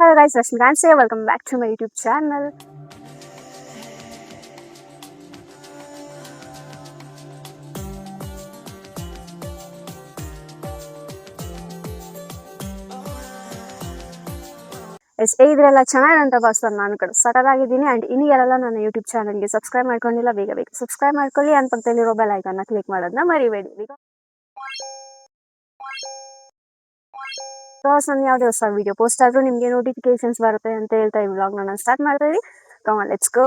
Hello guys, Rashmi and say welcome back to my YouTube channel. Yes ಇದ್ರೆಲ್ಲ ಚೆನ್ನಾಗಿರಂತ ಭಾವಿಸ್ತಾರೆ. ನಾನು ಕಡೆ ಸಕಲಾಗಿದ್ದೀನಿ ಆ್ಯಂಡ್ ಇನ್ನಿಗೆಲ್ಲ ನನ್ನ ಯೂಟ್ಯೂಬ್ ಚಾನಲ್ಗೆ ಸಬ್ಸ್ಕ್ರೈಬ್ ಮಾಡ್ಕೊಂಡಿಲ್ಲ, ಬೇಗ ಸಬ್ಸ್ಕ್ರೈಬ್ ಮಾಡ್ಕೊಳ್ಳಿ ಆ್ಯಂಡ್ ಪಕ್ಕದಲ್ಲಿರೋ ಬೆಲ್ ಐಕಾನ್ನ ಕ್ಲಿಕ್ ಮಾಡೋದನ್ನ ಮರಿಬೇಡಿ. ಬಿಕಾಸ್ ನಾನು ಯಾವುದೇ ಹೊಸ ವಿಡಿಯೋ ಪೋಸ್ಟ್ ಆದರೂ ನಿಮಗೆ ನೋಟಿಫಿಕೇಶನ್ಸ್ ಬರುತ್ತೆ ಅಂತ ಹೇಳ್ತಾ ಈ ವ್ಲಾಗ್ ನಾನು ಸ್ಟಾರ್ಟ್ ಮಾಡ್ತಾ ಇದ್ದೀನಿ. Come on, let's go.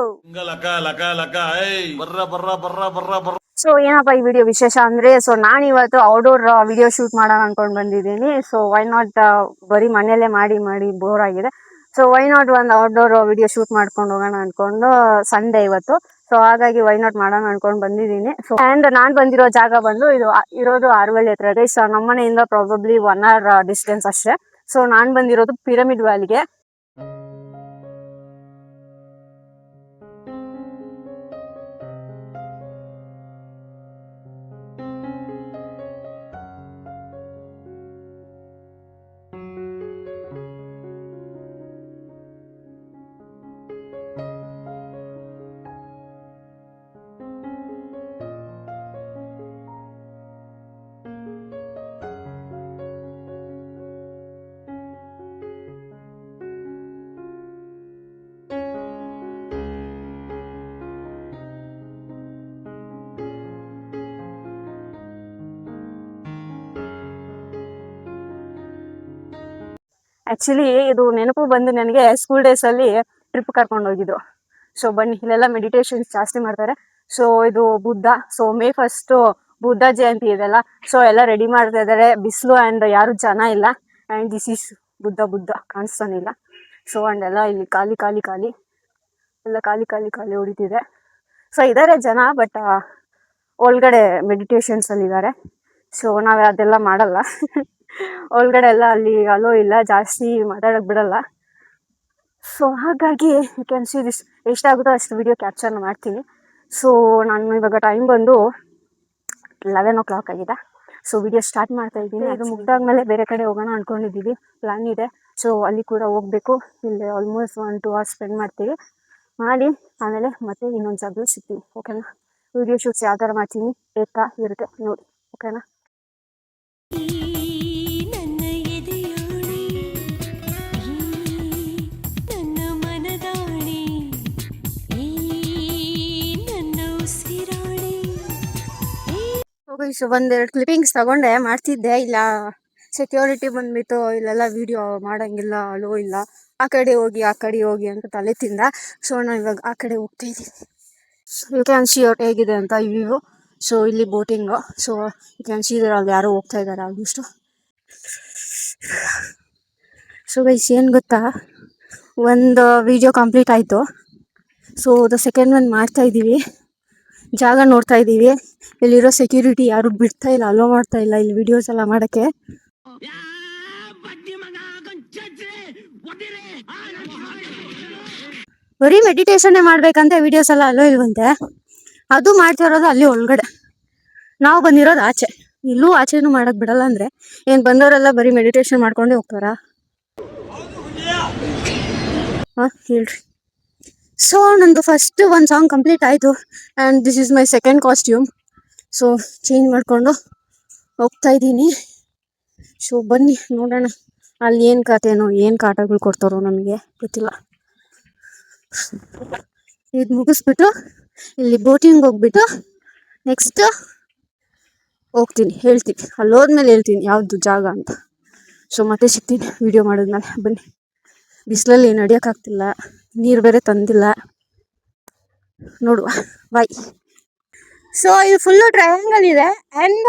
So ಏನಪ್ಪ ಈ ವಿಡಿಯೋ ವಿಶೇಷ ಅಂದ್ರೆ, ಸೊ ನಾನು ಇವತ್ತು ಔಟ್ಡೋರ್ ವಿಡಿಯೋ ಶೂಟ್ ಮಾಡೋಣ ಅನ್ಕೊಂಡು ಬಂದಿದ್ದೀನಿ. ಸೊ ವೈ ನಾಟ್, ಬರೀ ಮನೆಯಲ್ಲೇ ಮಾಡಿ ಬೋರ್ ಆಗಿದೆ. ಸೊ ವೈ ನಾಟ್ ಒಂದು ಔಟ್ಡೋರ್ ವಿಡಿಯೋ ಶೂಟ್ ಮಾಡ್ಕೊಂಡು ಹೋಗೋಣ ಅನ್ಕೊಂಡು, ಸಂಡೇ ಇವತ್ತು. ಸೊ ಹಾಗಾಗಿ ವೈ ನಾಟ್ ಮಾಡೋಣ ಅನ್ಕೊಂಡು ಬಂದಿದ್ದೀನಿ. ಸೊ ಆ್ಯಂಡ್ ನಾನು ಬಂದಿರೋ ಜಾಗ ಬಂದು ಇದು ಇರೋದು ಆರವಳ್ಳಿ ಹತ್ರ ಇದೆ. ಸೊ ನಮ್ಮನೆಯಿಂದ ಪ್ರಾಬಬ್ಲಿ 1 hour ಡಿಸ್ಟೆನ್ಸ್ ಅಷ್ಟೇ. ಸೊ ನಾನು ಬಂದಿರೋದು ಪಿರಮಿಡ್ ವ್ಯಾಲಿಗೆ. ಆ್ಯಕ್ಚುಲಿ ಇದು ನೆನಪು ಬಂದು ನನಗೆ ಸ್ಕೂಲ್ ಡೇಸಲ್ಲಿ ಟ್ರಿಪ್ ಕರ್ಕೊಂಡು ಹೋಗಿದ್ರು. ಸೊ ಬನ್ನಿ, ಇಲ್ಲೆಲ್ಲ ಮೆಡಿಟೇಷನ್ಸ್ ಜಾಸ್ತಿ ಮಾಡ್ತಾರೆ. ಸೊ ಇದು ಬುದ್ಧ. ಸೊ May 1 ಬುದ್ಧ ಜಯಂತಿ ಇದೆಲ್ಲ. ಸೊ ಎಲ್ಲ ರೆಡಿ ಮಾಡ್ತಾ ಇದ್ದಾರೆ. ಬಿಸಿಲು ಆ್ಯಂಡ್ ಯಾರು ಜನ ಇಲ್ಲ. ಆ್ಯಂಡ್ ದಿಸ್ ಈಸ್ ಬುದ್ಧ ಕಾಣಿಸ್ತಾನಿಲ್ಲ. ಸೊ ಆ್ಯಂಡ್ ಎಲ್ಲ ಇಲ್ಲಿ ಖಾಲಿ ಎಲ್ಲ ಖಾಲಿ ಹೊಡಿತಿದೆ. ಸೊ ಇದ್ದಾರೆ ಜನ, ಬಟ್ ಒಳಗಡೆ ಮೆಡಿಟೇಷನ್ಸಲ್ಲಿ ಇದ್ದಾರೆ. ಸೊ ನಾವು ಅದೆಲ್ಲ ಮಾಡಲ್ಲ. ಒಳಗಡೆ ಎಲ್ಲ ಅಲ್ಲಿ ಅಲೋ ಇಲ್ಲ, ಜಾಸ್ತಿ ಮಾತಾಡೋಕ್ಕೆ ಬಿಡಲ್ಲ. ಸೊ ಹಾಗಾಗಿ ಯು ಕ್ಯಾನ್ ಸಿ ದಿಸ್. ಎಷ್ಟಾಗುತ್ತೋ ಅಷ್ಟು ವಿಡಿಯೋ ಕ್ಯಾಪ್ಚರ್ನ ಮಾಡ್ತೀನಿ. ಸೊ ನಾನು ಇವಾಗ ಟೈಮ್ ಬಂದು 11 o'clock ಆಗಿದೆ. ಸೊ ವಿಡಿಯೋ ಸ್ಟಾರ್ಟ್ ಮಾಡ್ತಾ ಇದ್ದೀನಿ. ಇದು ಮುಗ್ದಾದ್ಮೇಲೆ ಬೇರೆ ಕಡೆ ಹೋಗೋಣ ಅಂದ್ಕೊಂಡಿದ್ದೀವಿ, ಪ್ಲ್ಯಾನ್ ಇದೆ. ಸೊ ಅಲ್ಲಿ ಕೂಡ ಹೋಗಬೇಕು. ಇಲ್ಲಿ ಆಲ್ಮೋಸ್ಟ್ 1-2 hours ಸ್ಪೆಂಡ್ ಮಾಡಿ ಆಮೇಲೆ ಮತ್ತೆ ಇನ್ನೊಂದು ಜಾಗದಲ್ಲಿ ಸಿಗ್ತೀನಿ. ಓಕೆನಾ? ವಿಡಿಯೋ ಶೂಟ್ಸ್ ಯಾವ ಥರ ಮಾಡ್ತೀನಿ ಇರುತ್ತೆ ನೋಡಿ. ಓಕೆನಾ? ಸೊ ಒಂದೆರಡು ಕ್ಲಿಪ್ಪಿಂಗ್ಸ್ ತಗೊಂಡೆ, ಮಾಡ್ತಿದ್ದೆ. ಇಲ್ಲ ಸೆಕ್ಯೂರಿಟಿ ಬಂದ್ಬಿಟ್ಟು ಇಲ್ಲೆಲ್ಲ ವಿಡಿಯೋ ಮಾಡೋಂಗಿಲ್ಲ, ಅಲೋ ಇಲ್ಲ, ಆ ಕಡೆ ಹೋಗಿ ಅಂತ ತಲೆ ತಿಂದ. ಸೊ ನಾನು ಇವಾಗ ಆ ಕಡೆ ಹೋಗ್ತಾ ಇದ್ದೀನಿ. ಯು ಕ್ಯಾನ್ ಸಿ ಔಟ್ ಹೇಗಿದೆ ಅಂತ ವ್ಯೂ. ಸೊ ಇಲ್ಲಿ boating. So you can see ಅಲ್ಲಿ ಯಾರೋ ಹೋಗ್ತಾ ಇದ್ದಾರೆ ಆಲ್ಮೋಸ್ಟು. ಸೊ ಗೈಸ್ ಏನು ಗೊತ್ತಾ, ಒಂದು ವಿಡಿಯೋ ಕಂಪ್ಲೀಟ್ ಆಯಿತು. ಸೊ ದ ಸೆಕೆಂಡ್ ಒನ್ ಮಾಡ್ತಾ ಇದ್ದೀವಿ. ಜಾಗ ನೋಡ್ತಾ ಇದ್ದೀವಿ. ಇಲ್ಲಿರೋ ಸೆಕ್ಯೂರಿಟಿ ಯಾರು ಬಿಡ್ತಾ ಇಲ್ಲ, ಅಲೋ ಮಾಡ್ತಾ ಇಲ್ಲ ಇಲ್ಲಿ ವಿಡಿಯೋಸ್ ಎಲ್ಲ ಮಾಡೋಕ್ಕೆ. ಬರೀ ಮೆಡಿಟೇಷನ್ನೇ ಮಾಡ್ಬೇಕಂತ ವಿಡಿಯೋಸ್ ಎಲ್ಲ ಅಲೋ ಇಲ್ವಂತೆ. ಅದು ಮಾಡ್ತಾ ಇರೋದು ಅಲ್ಲಿ ಒಳಗಡೆ, ನಾವು ಬಂದಿರೋದು ಆಚೆ. ಇಲ್ಲೂ ಆಚೆನೂ ಮಾಡಕ್ ಬಿಡಲ್ಲ ಅಂದ್ರೆ ಏನ್ ಬಂದವರೆಲ್ಲ ಬರೀ ಮೆಡಿಟೇಷನ್ ಮಾಡ್ಕೊಂಡೇ ಹೋಗ್ತಾರ? ಹೇಳ್ರಿ. ಸೊ ನಂದು ಫಸ್ಟ್ ಒಂದು ಸಾಂಗ್ ಕಂಪ್ಲೀಟ್ ಆಯಿತು and this is my second costume. So change ಮಾಡಿಕೊಂಡು ಹೋಗ್ತಾ ಇದ್ದೀನಿ. ಸೊ ಬನ್ನಿ ನೋಡೋಣ ಅಲ್ಲಿ ಏನು ಕಥೆನೋ, ಏನು ಕಾಟಗಳು ಕೊಡ್ತಾರೋ ನಮಗೆ ಗೊತ್ತಿಲ್ಲ. ಇದು ಮುಗಿಸ್ಬಿಟ್ಟು ಇಲ್ಲಿ ಬೋಟಿಂಗ್ ಹೋಗ್ಬಿಟ್ಟು ನೆಕ್ಸ್ಟ್ ಹೇಳ್ತೀನಿ. ಅಲ್ಲಿ ಹೋದ್ಮೇಲೆ ಹೇಳ್ತೀನಿ ಯಾವುದು ಜಾಗ ಅಂತ. ಸೊ ಮತ್ತೆ ಸಿಗ್ತೀನಿ ವಿಡಿಯೋ ಮಾಡಿದ್ಮೇಲೆ. ಬನ್ನಿ. ಬಿಸಿಲಲ್ಲಿ ನಡೆಯೋಕ್ಕಾಗ್ತಿಲ್ಲ, ನೀರು ಬೇರೆ ತಂದಿಲ್ಲ, ನೋಡುವ ಬಾಯ್. ಸೊ ಇದು ಫುಲ್ಲು ಟ್ರಯಾಂಗಲ್ ಇದೆ ಆ್ಯಂಡ್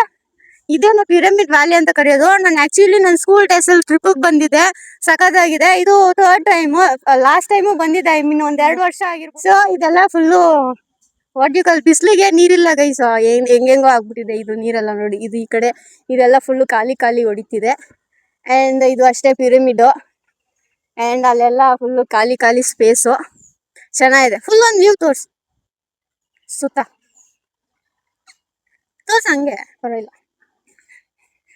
ಇದೇನು ಪಿರಮಿಡ್ ವ್ಯಾಲಿ ಅಂತ ಕರೆಯೋದು. ನಾನು ಆ್ಯಕ್ಚುಲಿ ನನ್ನ ಸ್ಕೂಲ್ ಡೇಸಲ್ಲಿ ಟ್ರಿಪ್ಪಿಗೆ ಬಂದಿದ್ದೆ, ಸಖತ್ತಾಗಿದೆ. ಇದು 3rd ಟೈಮು. ಲಾಸ್ಟ್ ಟೈಮು ಬಂದಿದ್ದೆ, ಐ ಮೀನ್ 1-2 ವರ್ಷ ಆಗಿರ್ಬೋದು. ಸೊ ಇದೆಲ್ಲ ಫುಲ್ಲು ವಾಟ್ಯುಕಲ್. ಬಿಸಿಲಿಗೆ ನೀರಿಲ್ಲ ಗೈಸ್, ಹೆಂಗೆಂಗೋ ಆಗ್ಬಿಟ್ಟಿದೆ ಇದು ನೀರೆಲ್ಲ ನೋಡಿ. ಇದು ಈ ಕಡೆ ಇದೆಲ್ಲ ಫುಲ್ಲು ಖಾಲಿ ಹೊಡಿತಿದೆ. ಆ್ಯಂಡ್ ಇದು ಅಷ್ಟೇ ಪಿರಮಿಡು. ಆ್ಯಂಡ್ ಅಲ್ಲೆಲ್ಲ ಫುಲ್ಲು ಖಾಲಿ ಸ್ಪೇಸು. ಚೆನ್ನಾಗಿದೆ. ಫುಲ್ ಒಂದು ವ್ಯೂ ತೋರಿಸು ಸುತ್ತ ಹಂಗೆ ಪರವಾಗಿಲ್ಲ.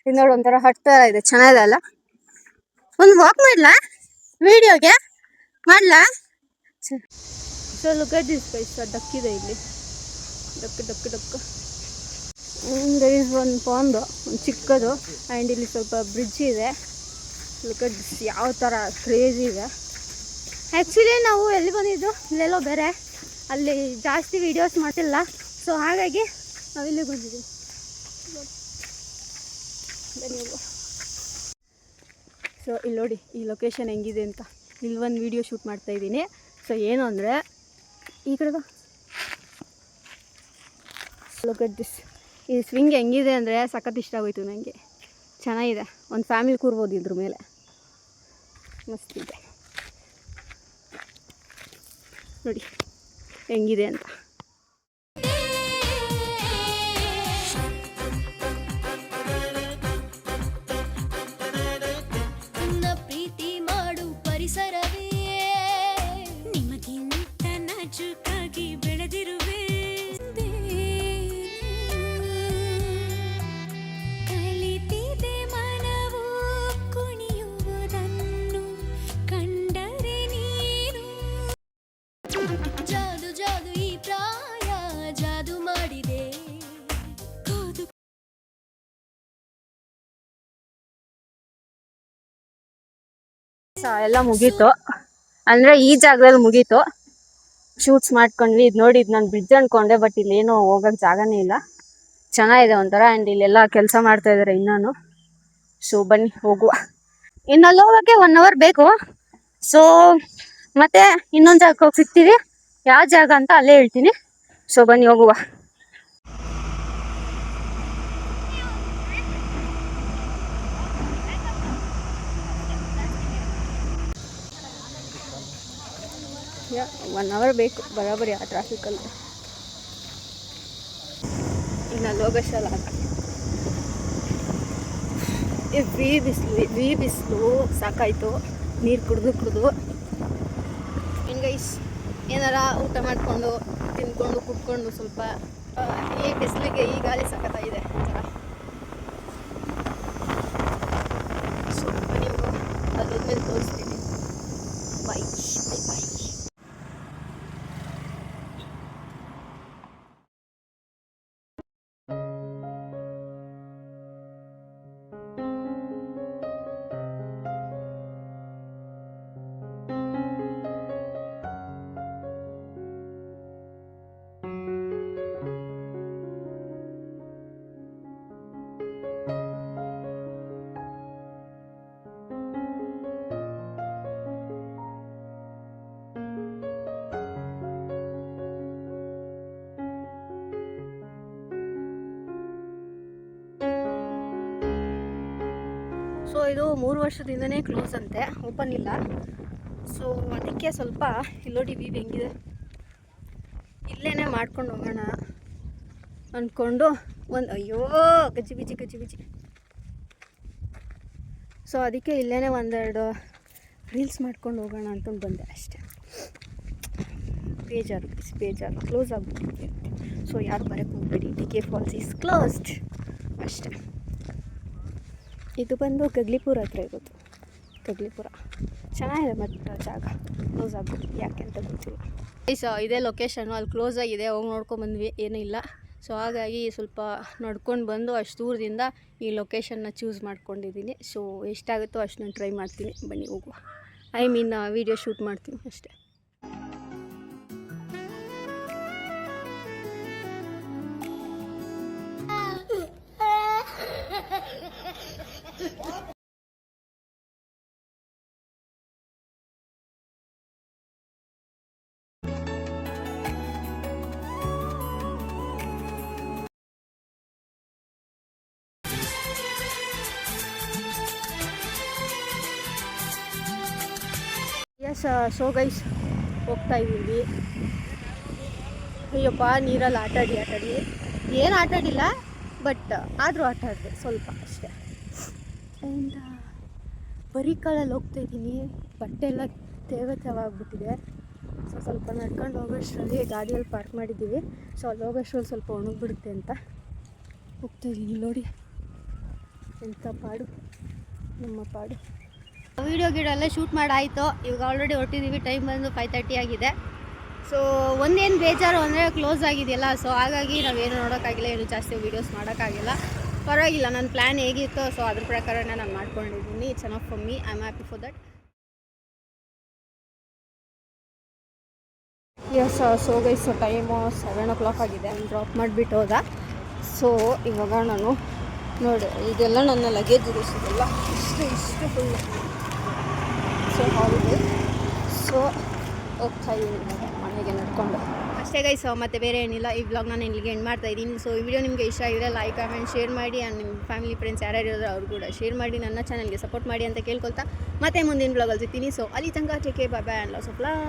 ಇದು ನೋಡಿ ಒಂಥರ ಹಟ್ ಥರ ಇದೆ, ಚೆನ್ನಾಗಿದೆ ಅಲ್ಲ? ಒಂದು ವಾಕ್ ಮಾಡಲಾ? ವಿಡಿಯೋಗೆ ಮಾಡ್ಲಾ? So look at this guys, duck ಇದೆ ಇಲ್ಲಿ, duck duck duck. There is one pond, ಒಂದು ಚಿಕ್ಕದು, ಆ್ಯಂಡ್ ಇಲ್ಲಿ ಸ್ವಲ್ಪ ಬ್ರಿಡ್ಜ್ ಇದೆ. ಲುಕ್ ಅಟ್ ದಿಸ್, ಯಾವ ಥರ ಕ್ರೇಜಿ ಇದೆ. ಆ್ಯಕ್ಚುಲಿ ನಾವು ಎಲ್ಲಿ ಬಂದಿದ್ದು, ಇಲ್ಲೆಲ್ಲೋ ಬೇರೆ, ಅಲ್ಲಿ ಜಾಸ್ತಿ ವೀಡಿಯೋಸ್ ಮಾಡ್ತಿಲ್ಲ, ಸೊ ಹಾಗಾಗಿ ನಾವಿಲ್ಲಿ ಬಂದಿದ್ದೀವಿ. ಸೊ ಇಲ್ಲಿ ನೋಡಿ ಈ ಲೊಕೇಶನ್ ಹೆಂಗಿದೆ ಅಂತ. ಇಲ್ಲಿ ಒಂದು ವೀಡಿಯೋ ಶೂಟ್ ಮಾಡ್ತಾಯಿದ್ದೀನಿ. ಸೊ ಏನು ಅಂದರೆ ಈ ಕಡೆ ಲುಕ್ ಅಟ್ ದಿಸ್. ಈ ಸ್ವಿಂಗ್ ಹೆಂಗಿದೆ ಅಂದರೆ ಸಖತ್ ಇಷ್ಟ ಆಗೋಯ್ತು ನನಗೆ, ಚೆನ್ನಾಗಿದೆ. ಒಂದು ಫ್ಯಾಮಿಲಿ ಕೂರ್ಬೋದು ಇದ್ರ ಮೇಲೆ, ಮಸ್ತಿದೆ ನೋಡಿ ಹೆಂಗಿದೆ ಅಂತ. ಪ್ರೀತಿ ಮಾಡು ಪರಿಸರವೇ, ನಿಮಗಿಂತ ನಾಜೂಕಾಗಿ ಬೆಳೆದಿರುವೆ. ಕಲಿತಿದೆ ಮನವು ಕುಣಿಯುವುದನ್ನು ಕಂಡರೆ ನೀನು. ಜಾದು ಜಾದು ಈ ಪ್ರಾಯ ಜಾದು ಮಾಡಿದೆ. ಎಲ್ಲ ಮುಗೀತು, ಅಂದರೆ ಈ ಜಾಗದಲ್ಲಿ ಮುಗೀತು. ಶೂಟ್ಸ್ ಮಾಡ್ಕೊಂಡ್ವಿ. ಇದು ನೋಡಿ, ಇದು ನಾನು ಬ್ರಿಡ್ಜ್ ಅಂದ್ಕೊಂಡೆ, ಬಟ್ ಇಲ್ಲೇನೋ ಹೋಗೋಕ್ಕೆ ಜಾಗನೇ ಇಲ್ಲ. ಚೆನ್ನಾಗಿದೆ ಒಂಥರ. ಆ್ಯಂಡ್ ಇಲ್ಲೆಲ್ಲ ಕೆಲಸ ಮಾಡ್ತಾ ಇದ್ದಾರೆ ಇನ್ನೂ. ಸೊ ಬನ್ನಿ ಹೋಗುವ. ಇನ್ನಲ್ಲಿ ಹೋಗೋಕ್ಕೆ 1 hour ಬೇಕು. ಸೊ ಮತ್ತೆ ಇನ್ನೊಂದು ಜಾಗಕ್ಕೆ ಹೋಗಿ ಸಿಗ್ತೀವಿ. ಯಾವ ಜಾಗ ಅಂತ ಅಲ್ಲೇ ಹೇಳ್ತೀನಿ. ಸೊ ಬನ್ನಿ ಹೋಗುವ. ಯಾ 1 hour ಬೇಕು ಬರೋಬ್ಬರಿ ಆ ಟ್ರಾಫಿಕಲ್ಲಿ. ಇನ್ನು ಲೋಗಶಾಲ ಬಿಸಿಲು ಸಾಕಾಯಿತು, ನೀರು ಕುಡಿದು. ಇನ್ನು ಗೈಸ್ ಏನಾರ ಊಟ ಮಾಡಿಕೊಂಡು ತಿಂದ್ಕೊಂಡು ಕುಟ್ಕೊಂಡು ಸ್ವಲ್ಪ ಈ ಬಿಸಿಲಿಗೆ ಈ ಗಾಳಿ ಸಖತ್ತಾಗಿದೆ ಒಂಥರ. ಸೊ ನೀವು ಅಲ್ಲೋದ್ಮೇಲೆ ತೋರಿಸ್ತೀನಿ. ಬಾಯ್ ಬಾಯ್ ಬಾಯ್. ಸೊ ಇದು 3 ವರ್ಷದಿಂದನೇ ಕ್ಲೋಸ್ ಅಂತೆ, ಓಪನ್ ಇಲ್ಲ. ಸೊ ಅದಕ್ಕೆ ಸ್ವಲ್ಪ ಇಲ್ಲೋಡಿ ವ್ಯೂ ಹೆಂಗಿದೆ, ಇಲ್ಲೇ ಮಾಡ್ಕೊಂಡು ಹೋಗೋಣ ಅಂದ್ಕೊಂಡು ಅಯ್ಯೋ ಗಜ್ಜಿ ಬಿಜಿ. ಸೊ ಅದಕ್ಕೆ ಇಲ್ಲೇ ಒಂದೆರಡು ರೀಲ್ಸ್ ಮಾಡ್ಕೊಂಡು ಹೋಗೋಣ ಅಂತಂದು ಬಂದೆ ಅಷ್ಟೇ. ಬೇಜಾರು ಕ್ಲೋಸ್ ಆಗ್ಬಿಟ್ಟಿದೆ. ಸೊ ಯಾರು ಬರೋಕ್ಕೆ ಹೋಗ್ಬೇಡಿ, ಟಿಕೆ ಫಾಲ್ಸ್ ಈಸ್ ಕ್ಲೋಸ್ಡ್ ಅಷ್ಟೇ. ಇದು ಬಂದು ಗಗ್ಲಿಪುರ ಹತ್ರ ಇರೋದು. ಗಗ್ಲಿಪುರ ಚೆನ್ನಾಗಿದೆ, ಮತ್ತು ಜಾಗ ಕ್ಲೋಸ್ ಆಗ್ಬಿಟ್ಟು ಯಾಕೆ ಅಂತ ಗೊತ್ತಿಲ್ಲ. ಸೊ ಇದೇ ಲೊಕೇಶನು, ಅಲ್ಲಿ ಕ್ಲೋಸ್ ಆಗಿದೆ. ಹೋಗಿ ನೋಡ್ಕೊಂಡ್ಬಂದ್ವಿ, ಏನೂ ಇಲ್ಲ. ಸೊ ಹಾಗಾಗಿ ಸ್ವಲ್ಪ ನಡ್ಕೊಂಡು ಬಂದು ಅಷ್ಟು ದೂರದಿಂದ ಈ ಲೊಕೇಶನ್ನ ಚೂಸ್ ಮಾಡ್ಕೊಂಡಿದ್ದೀನಿ. ಸೊ ಎಷ್ಟಾಗುತ್ತೋ ಅಷ್ಟು ನಾನು ಟ್ರೈ ಮಾಡ್ತೀನಿ. ಬನ್ನಿ ಹೋಗುವ. ವೀಡಿಯೋ ಶೂಟ್ ಮಾಡ್ತೀನಿ ಅಷ್ಟೇ. ಸೊ ಗೈಸ್ ಹೋಗ್ತಾ ಇದ್ದೀವಿ. ಅಯ್ಯಪ್ಪ ನೀರಲ್ಲಿ ಆಟಾಡಿ ಏನು ಆಟಾಡಿಲ್ಲ, ಬಟ್ ಆದರೂ ಆಟಾಡಿದೆ ಸ್ವಲ್ಪ ಅಷ್ಟೇ. ಆ್ಯಂಡ್ ಬರೀ ಕಾಲಲ್ಲಿ ಹೋಗ್ತಾಯಿದ್ದೀನಿ, ಬಟ್ಟೆ ಎಲ್ಲ ತೇವಾಗ್ಬಿಟ್ಟಿದೆ. ಸೊ ಸ್ವಲ್ಪ ನಡ್ಕೊಂಡು ಹೋಗೋಷ್ಟರಲ್ಲಿ ಗಾಡಿಯಲ್ಲಿ ಪಾರ್ಕ್ ಮಾಡಿದ್ದೀವಿ. ಸೊ ಅಲ್ಲಿ ಹೋಗೋಷ್ಟರಲ್ಲಿ ಸ್ವಲ್ಪ ಒಣಗಿಬಿಡುತ್ತೆ ಅಂತ ಹೋಗ್ತಾಯಿದ್ದೀನಿ. ನೋಡಿ ಎಂಥ ಪಾಡು, ನಮ್ಮ ಪಾಡು. ವೀಡಿಯೋ ಎಲ್ಲ ಶೂಟ್ ಮಾಡಾಯಿತು. ಇವಾಗ ಆಲ್ರೆಡಿ ಹೊರಟಿದ್ದೀವಿ. ಟೈಮ್ ಬಂದು 5:30 ಆಗಿದೆ. ಸೊ ಒಂದೇನು ಬೇಜಾರು ಅಂದರೆ ಕ್ಲೋಸ್ ಆಗಿದೆಯಲ್ಲ, ಸೊ ಹಾಗಾಗಿ ನಾವೇನು ನೋಡೋಕ್ಕಾಗಿಲ್ಲ, ಏನು ಜಾಸ್ತಿ ವೀಡಿಯೋಸ್ ಮಾಡೋಕ್ಕಾಗಿಲ್ಲ. ಪರವಾಗಿಲ್ಲ, ನನ್ನ ಪ್ಲ್ಯಾನ್ ಹೇಗಿತ್ತು ಸೊ ಅದ್ರ ಪ್ರಕಾರನೇ ನಾನು ಮಾಡ್ಕೊಂಡಿದ್ದೀನಿ. It's enough for me. I am happy for that. So guys time 7 o'clock ಆಗಿದೆ. ಡ್ರಾಪ್ ಮಾಡಿಬಿಟ್ಟು ಹೋದ. ಸೊ ಇವಾಗ ನಾನು ನೋಡಿ, ಇದೆಲ್ಲ ನನ್ನ ಲಗೇಜ್ ಇದೆ. ಸಿಗಲ್ಲ ಇಷ್ಟು ಫುಲ್ಲು. ಸೊ ಹೌದು, ಸೊ ಹೋಗ್ತಾ ಇದ್ದೀನಿ ಮನೆಗೆ ನಡ್ಕೊಂಡು ಅಷ್ಟೇ ಗೈಸ್. ಮತ್ತೆ ಬೇರೆ ಏನಿಲ್ಲ. ಈ ವ್ಲಾಗ್ ನಾನು ಇಲ್ಲಿಗೆ ಎಂಡ್ ಮಾಡ್ತಾ ಇದ್ದೀನಿ. ಸೊ ಈ ವಿಡಿಯೋ ನಿಮಗೆ ಇಷ್ಟ ಆಗಿದ್ರೆ ಲೈಕ್, ಕಮೆಂಟ್, ಶೇರ್ ಮಾಡಿ. ಆ್ಯಂಡ್ ನಿಮ್ಮ ಫ್ಯಾಮಿಲಿ ಫ್ರೆಂಡ್ಸ್ ಯಾರ್ಯಾರು ಇರೋದು ಅವ್ರು ಕೂಡ ಶೇರ್ ಮಾಡಿ. ನನ್ನ ಚಾನಲ್ಗೆ ಸಪೋರ್ಟ್ ಮಾಡಿ ಅಂತ ಕೇಳ್ಕೊಳ್ತಾ ಮತ್ತೆ ಮುಂದಿನ ವ್ಲಾಗಲ್ಲಿ ಸಿಗ್ತೀನಿ. ಸೊ ಅಲ್ಲಿ ತನಕ take care, bye bye and lots of love.